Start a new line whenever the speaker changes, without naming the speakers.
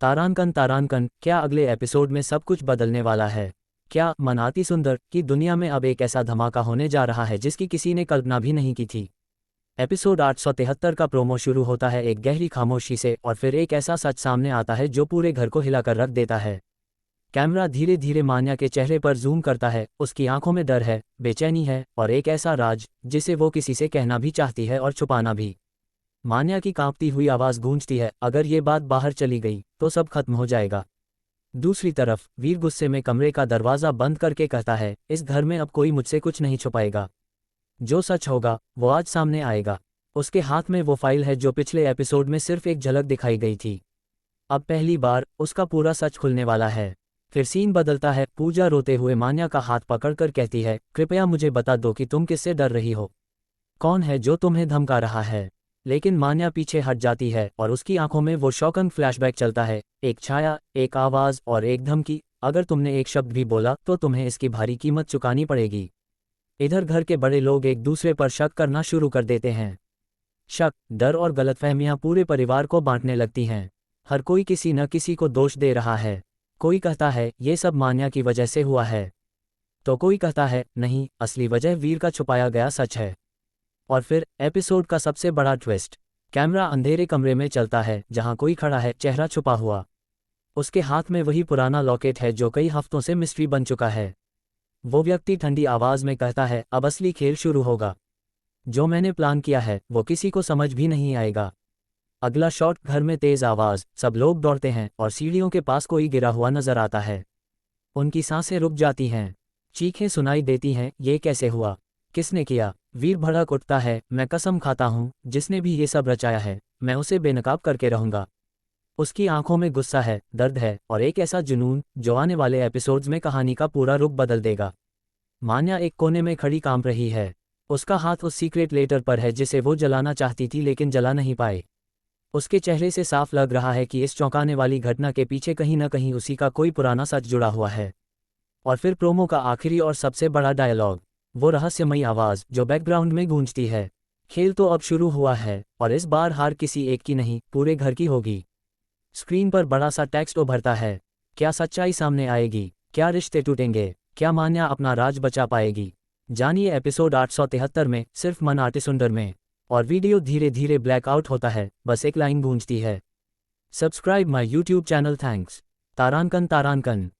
तारांकन तारांकन, क्या अगले एपिसोड में सब कुछ बदलने वाला है? क्या मनाती सुंदर की दुनिया में अब एक ऐसा धमाका होने जा रहा है जिसकी किसी ने कल्पना भी नहीं की थी? एपिसोड 873 का प्रोमो शुरू होता है एक गहरी खामोशी से, और फिर एक ऐसा सच सामने आता है जो पूरे घर को हिलाकर रख देता है। कैमरा धीरे धीरे मान्या के चेहरे पर जूम करता है। उसकी आंखों में डर है, बेचैनी है, और एक ऐसा राज जिसे वो किसी से कहना भी चाहती है और छुपाना भी। मान्या की कांपती हुई आवाज़ गूंजती है, अगर ये बात बाहर चली गई तो सब खत्म हो जाएगा। दूसरी तरफ वीर गुस्से में कमरे का दरवाज़ा बंद करके कहता है, इस घर में अब कोई मुझसे कुछ नहीं छुपाएगा। जो सच होगा वो आज सामने आएगा। उसके हाथ में वो फाइल है जो पिछले एपिसोड में सिर्फ एक झलक दिखाई गई थी। अब पहली बार उसका पूरा सच खुलने वाला है। फिर सीन बदलता है। पूजा रोते हुए मान्या का हाथ पकड़कर कहती है, कृपया मुझे बता दो कि तुम किससे डर रही हो। कौन है जो तुम्हें धमका रहा है? लेकिन मान्या पीछे हट जाती है और उसकी आंखों में वो शॉकिंग फ्लैशबैक चलता है। एक छाया, एक आवाज़ और एक धमकी। अगर तुमने एक शब्द भी बोला तो तुम्हें इसकी भारी कीमत चुकानी पड़ेगी। इधर घर के बड़े लोग एक दूसरे पर शक करना शुरू कर देते हैं। शक, डर और गलतफहमियां पूरे परिवार को बांटने लगती हैं। हर कोई किसी न किसी को दोष दे रहा है। कोई कहता है ये सब मान्या की वजह से हुआ है, तो कोई कहता है नहीं, असली वजह वीर का छुपाया गया सच है। और फिर एपिसोड का सबसे बड़ा ट्विस्ट। कैमरा अंधेरे कमरे में चलता है जहां कोई खड़ा है, चेहरा छुपा हुआ। उसके हाथ में वही पुराना लॉकेट है जो कई हफ्तों से मिस्ट्री बन चुका है। वो व्यक्ति ठंडी आवाज में कहता है, अब असली खेल शुरू होगा। जो मैंने प्लान किया है वो किसी को समझ भी नहीं आएगा। अगला शॉट, घर में तेज आवाज, सब लोग दौड़ते हैं और सीढ़ियों के पास कोई गिरा हुआ नजर आता है। उनकी सांसें रुक जाती हैं, चीखें सुनाई देती हैं, ये कैसे हुआ? किसने किया? वीर भड़क उठता है, मैं कसम खाता हूँ जिसने भी ये सब रचाया है मैं उसे बेनकाब करके रहूंगा। उसकी आंखों में गुस्सा है, दर्द है और एक ऐसा जुनून जो आने वाले एपिसोड्स में कहानी का पूरा रुख बदल देगा। मान्या एक कोने में खड़ी कांप रही है। उसका हाथ उस सीक्रेट लेटर पर है जिसे वो जलाना चाहती थी लेकिन जला नहीं पाए। उसके चेहरे से साफ लग रहा है कि इस चौंकाने वाली घटना के पीछे कहीं न कहीं उसी का कोई पुराना सच जुड़ा हुआ है। और फिर प्रोमो का आखिरी और सबसे बड़ा डायलॉग, वो रहस्यमयी आवाज़ जो बैकग्राउंड में गूंजती है। खेल तो अब शुरू हुआ है और इस बार हार किसी एक की नहीं, पूरे घर की होगी। स्क्रीन पर बड़ा सा टेक्स्ट उभरता है। क्या सच्चाई सामने आएगी? क्या रिश्ते टूटेंगे? क्या मान्या अपना राज बचा पाएगी? जानिए एपिसोड 873 में, सिर्फ मनाटी सुंदर में। और वीडियो धीरे धीरे ब्लैकआउट होता है, बस एक लाइन गूंजती है, subscribe my YouTube channel, thanks. तारांकन तारांकन।